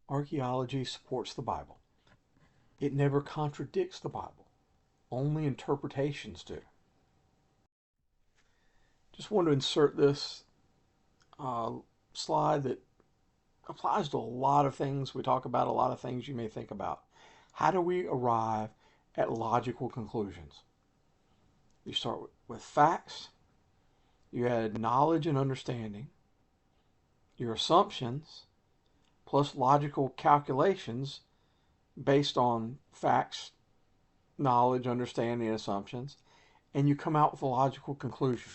Archaeology supports the Bible. It never contradicts the Bible. Only interpretations do. Just want to insert this uh, slide that applies to a lot of things we talk about, a lot of things you may think about. How do we arrive at logical conclusions? You start with facts, you add knowledge and understanding, your assumptions, plus logical calculations based on facts, knowledge, understanding, and assumptions, and you come out with a logical conclusion.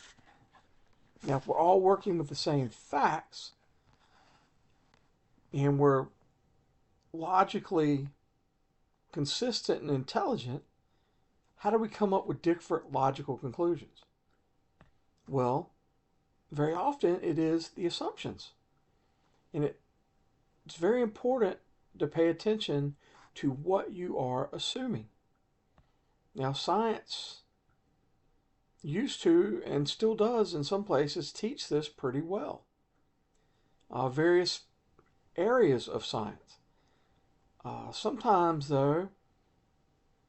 Now, if we're all working with the same facts and we're logically consistent and intelligent, how do we come up with different logical conclusions? Well, very often it is the assumptions. And it's very important to pay attention to what you are assuming. Now, science used to and still does in some places teach this pretty well. Various areas of science. Sometimes, though,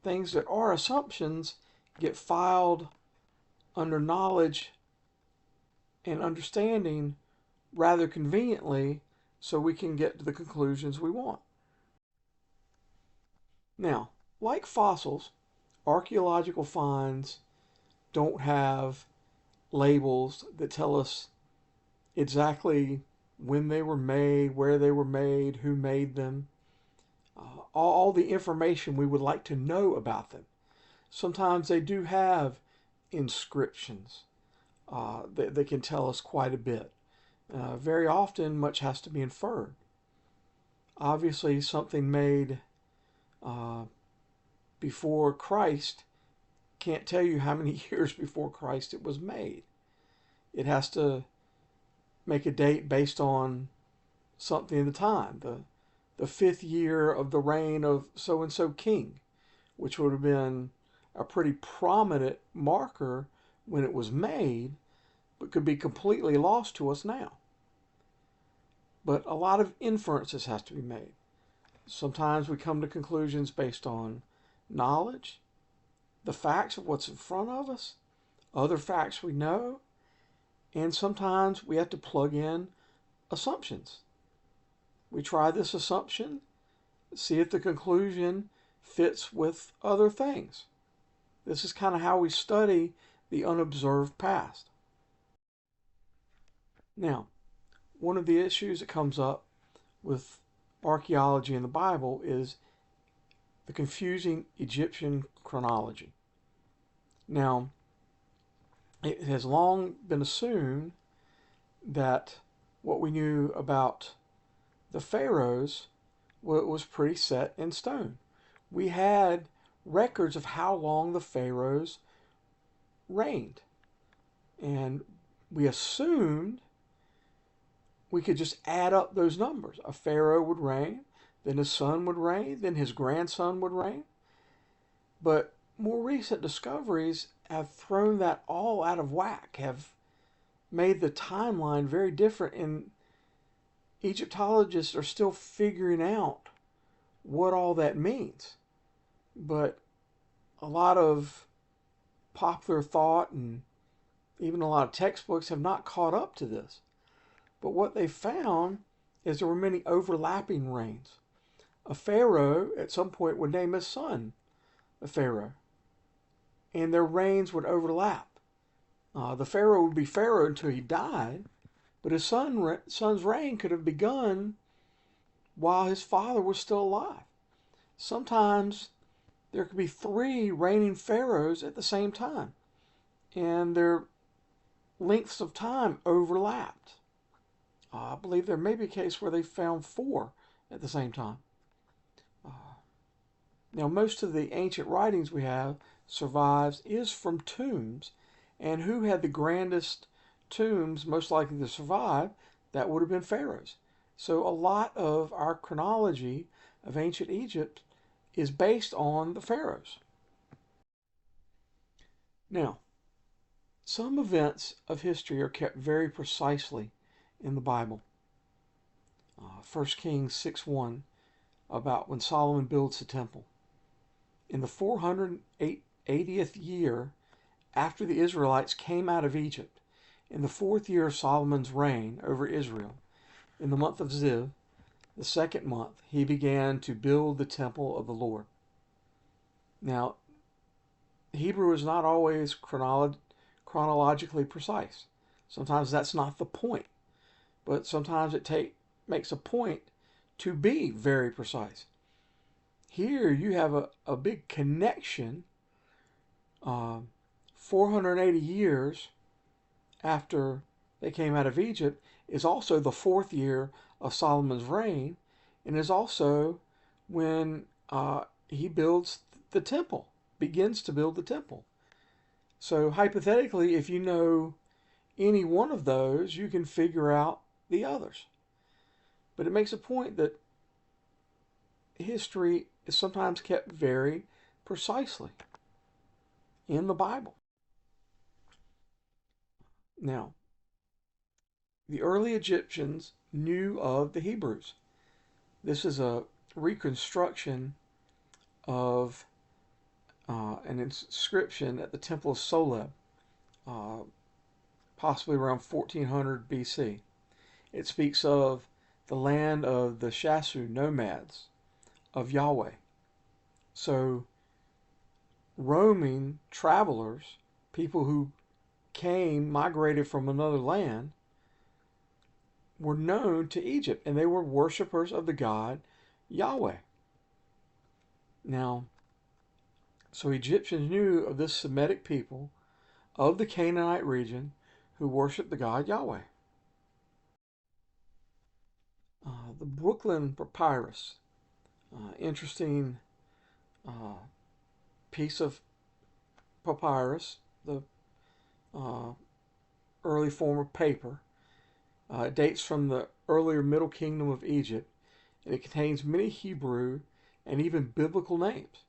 things that are assumptions get filed under knowledge and understanding rather conveniently so we can get to the conclusions we want. Now, like fossils, archaeological finds don't have labels that tell us exactly when they were made, where they were made, who made them, all the information we would like to know about them. Sometimes they do have inscriptions that can tell us quite a bit. Very often, much has to be inferred. Obviously, something made before Christ can't tell you how many years before Christ it was made. It has to make a date based on something at the time. The fifth year of the reign of so-and-so king, which would have been a pretty prominent marker when it was made, but could be completely lost to us now. But a lot of inferences has to be made. Sometimes we come to conclusions based on knowledge, the facts of what's in front of us, other facts we know, and sometimes we have to plug in assumptions. We try this assumption, see if the conclusion fits with other things. This is kind of how we study the unobserved past. Now, one of the issues that comes up with archaeology in the Bible is the confusing Egyptian chronology. Now, it has long been assumed that what we knew about the pharaohs was pretty set in stone. We had records of how long the pharaohs reigned, and we assumed we could just add up those numbers. A pharaoh would reign, then his son would reign, then his grandson would reign. But more recent discoveries have thrown that all out of whack, have made the timeline very different, and Egyptologists are still figuring out what all that means. But a lot of popular thought and even a lot of textbooks have not caught up to this. But what they found is there were many overlapping reigns. A pharaoh at some point would name his son a pharaoh, and their reigns would overlap. The pharaoh would be pharaoh until he died, but his son's reign could have begun while his father was still alive. Sometimes there could be three reigning pharaohs at the same time, and their lengths of time overlapped. I believe there may be a case where they found four at the same time. Now, most of the ancient writings we have survives is from tombs, and who had the grandest tombs most likely to survive? That would have been pharaohs. So a lot of our chronology of ancient Egypt is based on the pharaohs. Now, some events of history are kept very precisely in the Bible. 1 Kings 6:1 about when Solomon builds the temple. In the 480th year after the Israelites came out of Egypt, in the 4th year of Solomon's reign over Israel, in the month of Ziv, the 2nd month, he began to build the temple of the Lord. Now, Hebrew is not always chronologically precise. Sometimes that's not the point, but sometimes it makes a point to be very precise. Here you have a big connection. 480 years after they came out of Egypt is also the 4th year of Solomon's reign, and is also when he builds the temple, begins to build the temple. So hypothetically, if you know any one of those, you can figure out the others. But it makes a point that history is sometimes kept very precisely in the Bible. Now, the early Egyptians knew of the Hebrews. This is a reconstruction of an inscription at the Temple of Soleb, possibly around 1400 BC. It speaks of the land of the Shasu nomads of Yahweh. So, roaming travelers, people who migrated from another land, were known to Egypt, and they were worshipers of the god Yahweh. Now, so Egyptians knew of this Semitic people of the Canaanite region who worshiped the god Yahweh. The Brooklyn Papyrus, interesting piece of papyrus, the early form of paper. It dates from the earlier Middle Kingdom of Egypt, and it contains many Hebrew and even biblical names.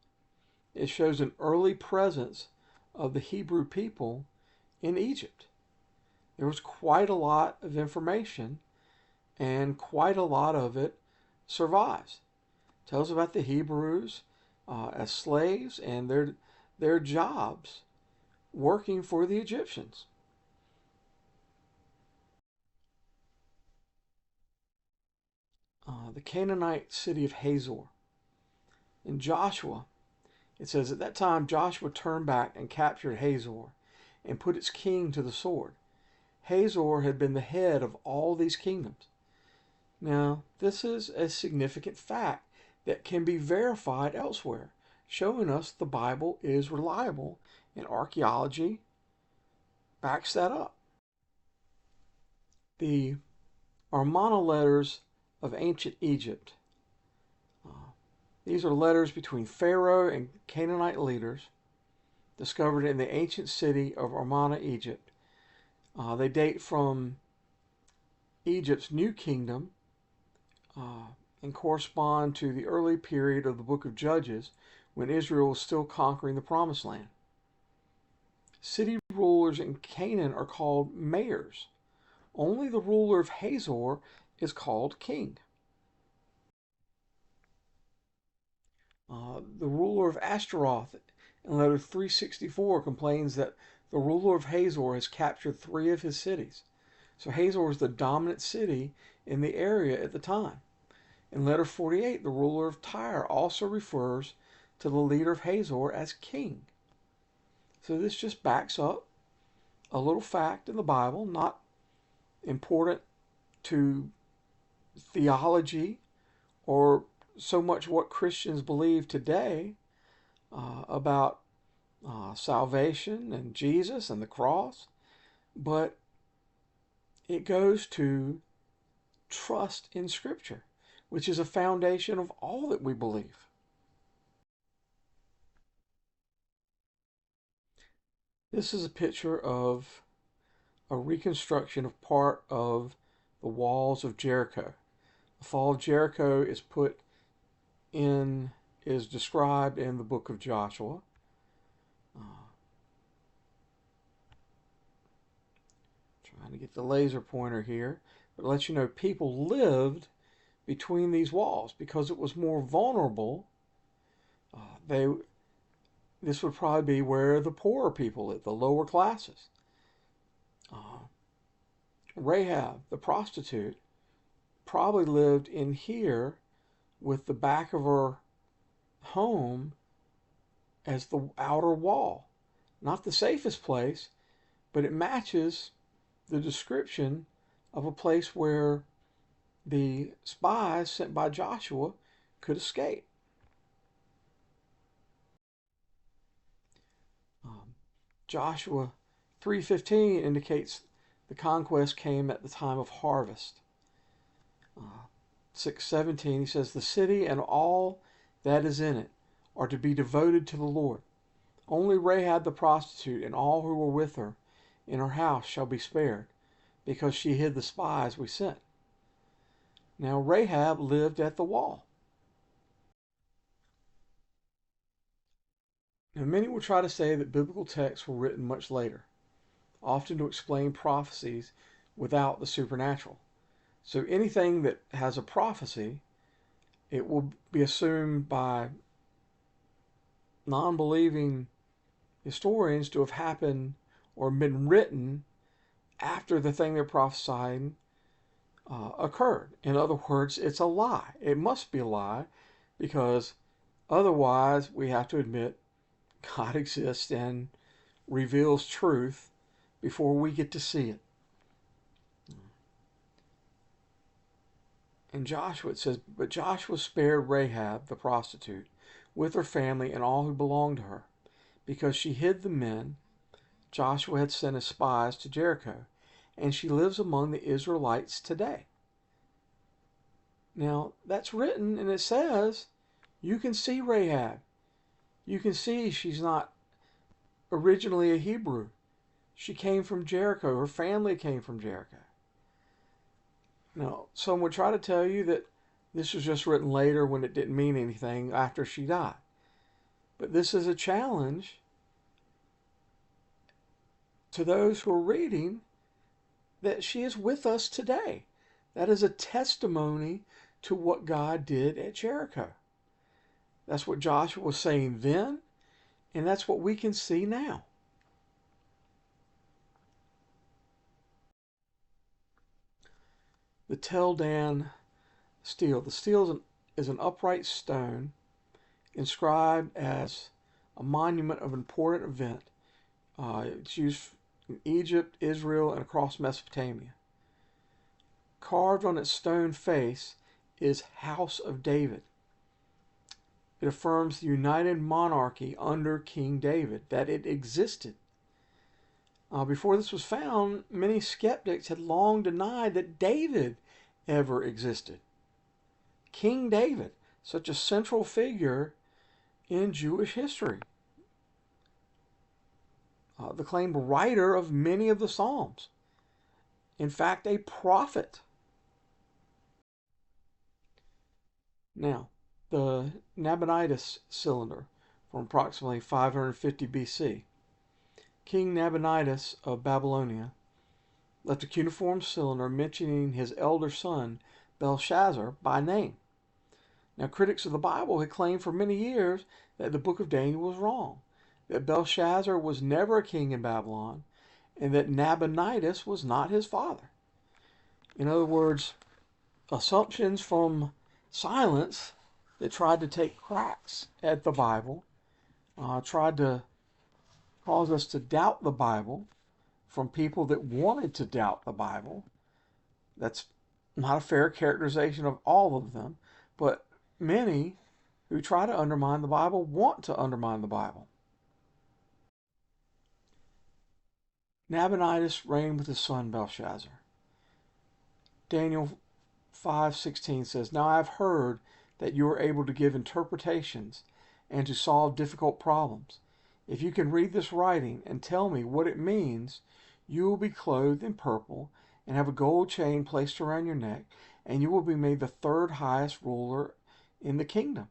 It shows an early presence of the Hebrew people in Egypt. There was quite a lot of information, and quite a lot of it survives. It tells about the Hebrews as slaves and their jobs working for the Egyptians. The Canaanite city of Hazor. In Joshua, it says, at that time Joshua turned back and captured Hazor and put its king to the sword. Hazor had been the head of all these kingdoms. Now, this is a significant fact that can be verified elsewhere, showing us the Bible is reliable, and archaeology backs that up. The Amarna letters of ancient Egypt. These are letters between Pharaoh and Canaanite leaders discovered in the ancient city of Amarna, Egypt. They date from Egypt's new kingdom and correspond to the early period of the book of Judges when Israel was still conquering the Promised Land. City rulers in Canaan are called mayors. Only the ruler of Hazor is called king. The ruler of Ashtaroth in letter 364 complains that the ruler of Hazor has captured 3 of his cities. So Hazor is the dominant city in the area at the time. In letter 48, the ruler of Tyre also refers to the leader of Hazor as king. So this just backs up a little fact in the Bible, not important to theology or so much what Christians believe today about salvation and Jesus and the cross, but it goes to trust in Scripture, which is a foundation of all that we believe. This is a picture of a reconstruction of part of the walls of Jericho. The fall of Jericho is described in the book of Joshua. Trying to get the laser pointer here, but it lets you know people lived between these walls because it was more vulnerable. They This would probably be where the poorer people live, the lower classes. Uh, Rahab, the prostitute, probably lived in here with the back of her home as the outer wall. Not the safest place, but it matches the description of a place where the spies sent by Joshua could escape. Joshua 3:15 indicates the conquest came at the time of harvest. 6:17 he says, "The city and all that is in it are to be devoted to the Lord. Only Rahab the prostitute and all who were with her in her house shall be spared, because she hid the spies we sent." Now Rahab lived at the wall. Now many will try to say that biblical texts were written much later, often to explain prophecies without the supernatural. So anything that has a prophecy, it will be assumed by non-believing historians to have happened or been written after the thing they're prophesying occurred. In other words, it's a lie. It must be a lie, because otherwise we have to admit God exists and reveals truth before we get to see it. In Joshua it says, "But Joshua spared Rahab the prostitute with her family and all who belonged to her, because she hid the men Joshua had sent as spies to Jericho, and she lives among the Israelites today." Now, that's written, and it says you can see Rahab. You can see she's not originally a Hebrew. She came from Jericho. Her family came from Jericho. Now, some would try to tell you that this was just written later when it didn't mean anything after she died. But this is a challenge to those who are reading that she is with us today. That is a testimony to what God did at Jericho. That's what Joshua was saying then, and that's what we can see now. The Tel Dan stele. The stele is an upright stone inscribed as a monument of an important event. It's used in Egypt, Israel, and across Mesopotamia. Carved on its stone face is House of David. It affirms the united monarchy under King David, that it existed. Before this was found, many skeptics had long denied that David ever existed. King David, such a central figure in Jewish history. The claimed writer of many of the Psalms. In fact, a prophet. Now, the Nabonidus cylinder from approximately 550 BC. King Nabonidus of Babylonia left a cuneiform cylinder mentioning his elder son Belshazzar by name. Now, critics of the Bible had claimed for many years that the book of Daniel was wrong, that Belshazzar was never a king in Babylon, and that Nabonidus was not his father. In other words, assumptions from silence that tried to take cracks at the Bible, tried to cause us to doubt the Bible from people that wanted to doubt the Bible. That's not a fair characterization of all of them, but many who try to undermine the Bible want to undermine the Bible. Nabonidus reigned with his son Belshazzar. Daniel 5:16 says, "Now I have heard that you are able to give interpretations and to solve difficult problems. If you can read this writing and tell me what it means, you will be clothed in purple and have a gold chain placed around your neck, and you will be made the third highest ruler in the kingdom."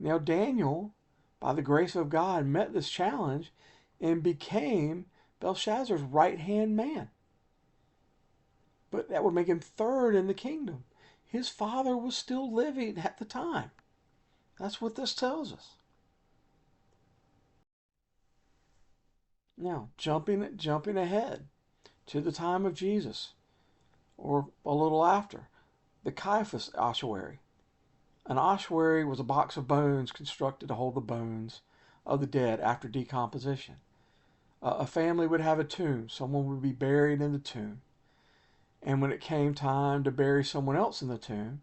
Now Daniel, by the grace of God, met this challenge and became Belshazzar's right-hand man. But that would make him third in the kingdom. his father was still living at the time. That's what this tells us. Now, jumping ahead to the time of Jesus, or a little after, the Caiaphas ossuary. An ossuary was a box of bones constructed to hold the bones of the dead after decomposition. A family would have a tomb. Someone would be buried in the tomb. And when it came time to bury someone else in the tomb,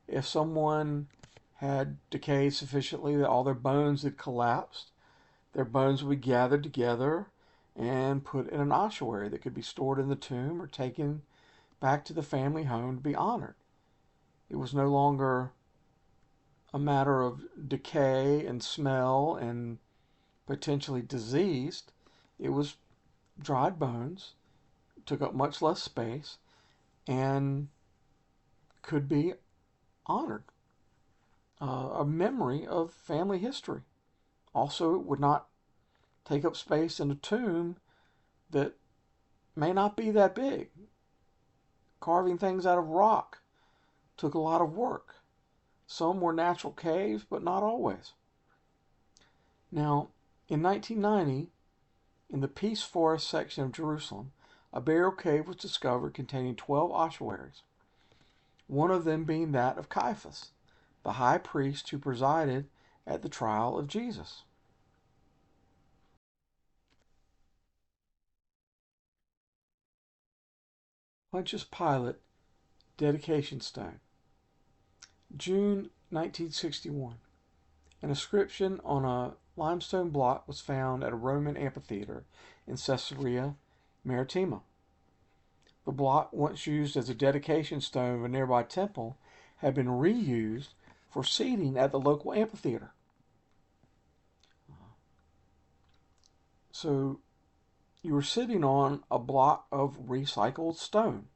if someone had decayed sufficiently that all their bones had collapsed, their bones would be gathered together and put in an ossuary that could be stored in the tomb or taken back to the family home to be honored. It was no longer a matter of decay and smell and potentially diseased. It was dried bones, took up much less space, and could be honored. A memory of family history. Also, it would not take up space in a tomb that may not be that big. Carving things out of rock took a lot of work. Some were natural caves, but not always. Now, in 1990, in the Peace Forest section of Jerusalem, a burial cave was discovered containing 12 ossuaries, one of them being that of Caiaphas, the high priest who presided at the trial of Jesus. Pontius Pilate dedication stone. June 1961. An inscription on a limestone block was found at a Roman amphitheater in Caesarea Maritima. The block, once used as a dedication stone of a nearby temple, had been reused for seating at the local amphitheater. So you were sitting on a block of recycled stone,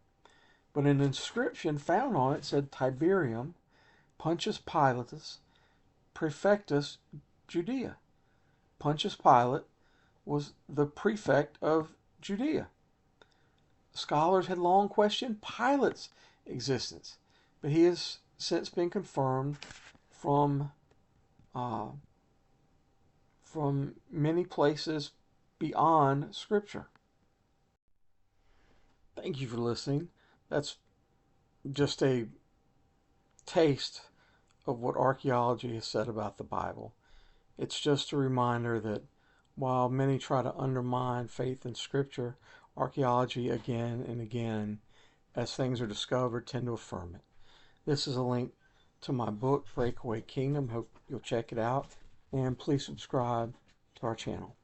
but an inscription found on it said Tiberium Pontius Pilatus Prefectus Judea. Pontius Pilate was the prefect of Judea. Scholars had long questioned Pilate's existence, but he has since been confirmed from uh, many places beyond Scripture. Thank you for listening. That's just a taste of what archaeology has said about the Bible. It's just a reminder that while many try to undermine faith in Scripture, archaeology again and again, as things are discovered, tend to affirm it. This is a link to my book, Breakaway Kingdom. Hope you'll check it out. And please subscribe to our channel.